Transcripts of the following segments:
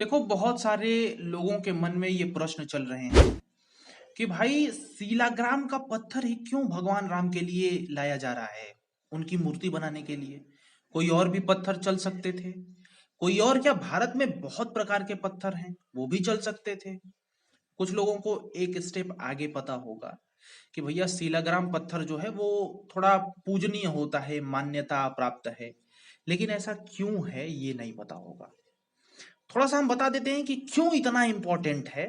देखो, बहुत सारे लोगों के मन में ये प्रश्न चल रहे हैं कि भाई सीलाग्राम का पत्थर ही क्यों भगवान राम के लिए लाया जा रहा है, उनकी मूर्ति बनाने के लिए। कोई और भी पत्थर चल सकते थे। कोई और क्या, भारत में बहुत प्रकार के पत्थर हैं, वो भी चल सकते थे। कुछ लोगों को एक स्टेप आगे पता होगा कि भैया सीलाग्राम पत्थर जो है वो थोड़ा पूजनीय होता है, मान्यता प्राप्त है। लेकिन ऐसा क्यों है ये नहीं पता होगा। थोड़ा सा हम बता देते हैं कि क्यों इतना इंपॉर्टेंट है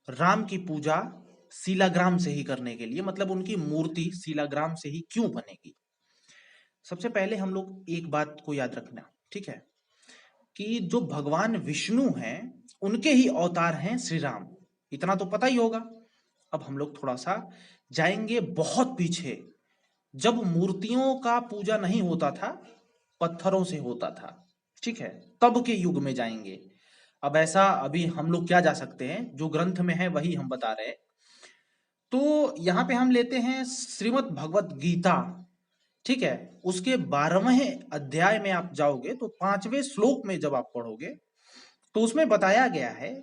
राम की पूजा सीलाग्राम से ही करने के लिए, मतलब उनकी मूर्ति सीलाग्राम से ही क्यों बनेगी। सबसे पहले हम लोग एक बात को याद रखना, ठीक है, कि जो भगवान विष्णु हैं उनके ही अवतार हैं श्री राम। इतना तो पता ही होगा। अब हम लोग थोड़ा सा जाएंगे बहुत पीछे, जब मूर्तियों का पूजा नहीं होता था, पत्थरों से होता था, ठीक है, तब के युग में जाएंगे। अब ऐसा अभी हम लोग क्या जा सकते हैं, जो ग्रंथ में है वही हम बता रहे हैं। तो यहाँ पे हम लेते हैं श्रीमद् भगवत गीता, ठीक है। उसके 12वें अध्याय में आप जाओगे तो 5वें श्लोक में जब आप पढ़ोगे तो उसमें बताया गया है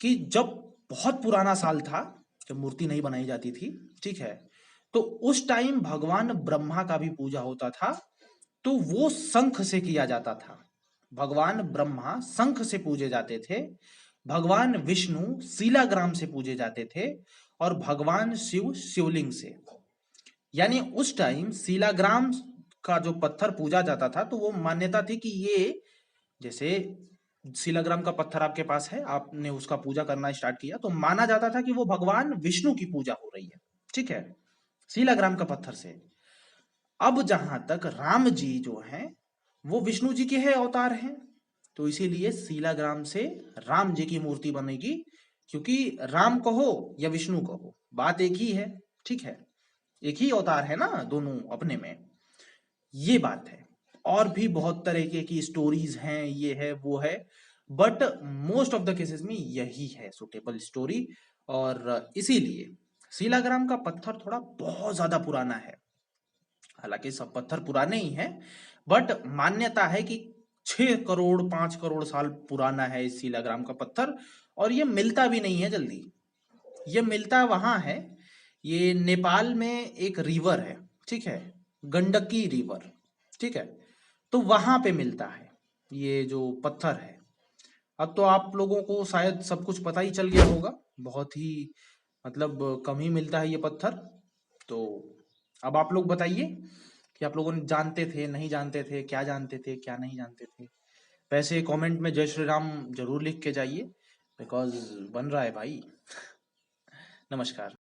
कि जब बहुत पुराना साल था, जब मूर्ति नहीं बनाई जाती थी, ठीक है, तो उस टाइम भगवान ब्रह्मा का भी पूजा होता था। तो वो शंख से किया जाता था। भगवान ब्रह्मा शंख से पूजे जाते थे, भगवान विष्णु सीलाग्राम से पूजे जाते थे, और भगवान शिव शिवलिंग से। यानी उस टाइम सीलाग्राम का जो पत्थर पूजा जाता था, तो वो मान्यता थी कि ये, जैसे सीलाग्राम का पत्थर आपके पास है, आपने उसका पूजा करना स्टार्ट किया, तो माना जाता था कि वो भगवान विष्णु की पूजा हो रही है, ठीक है, सीलाग्राम का पत्थर से। अब जहां तक राम जी जो हैं वो विष्णु जी के है अवतार हैं, तो इसीलिए सीलाग्राम से राम जी की मूर्ति बनेगी। क्योंकि राम कहो या विष्णु कहो, बात एक ही है, ठीक है, एक ही अवतार है ना दोनों अपने में। ये बात है। और भी बहुत तरीके की स्टोरीज हैं, ये है वो है, but most of the cases में यही है सुटेबल स्टोरी। और इसीलिए सीलाग्राम का पत्थर थोड़ा बहुत ज्यादा पुराना है। हालांकि सब पत्थर पुराने ही हैं, बट मान्यता है कि 6 करोड़ 5 करोड़ साल पुराना है इस शिलाग्राम का पत्थर। और ये मिलता भी नहीं है जल्दी। ये मिलता वहां है, ये नेपाल में एक रिवर है, ठीक है, गंडकी रिवर, ठीक है, तो वहां पे मिलता है ये जो पत्थर है। अब तो आप लोगों को शायद सब कुछ पता ही चल गया होगा, बहुत ही मतलब कम ही मिलता है ये पत्थर। तो अब आप लोग बताइए कि आप लोगों ने जानते थे, नहीं जानते थे, क्या जानते थे, क्या नहीं जानते थे। वैसे कमेंट में जय श्री राम जरूर लिख के जाइए, बिकॉज बन रहा है भाई। नमस्कार।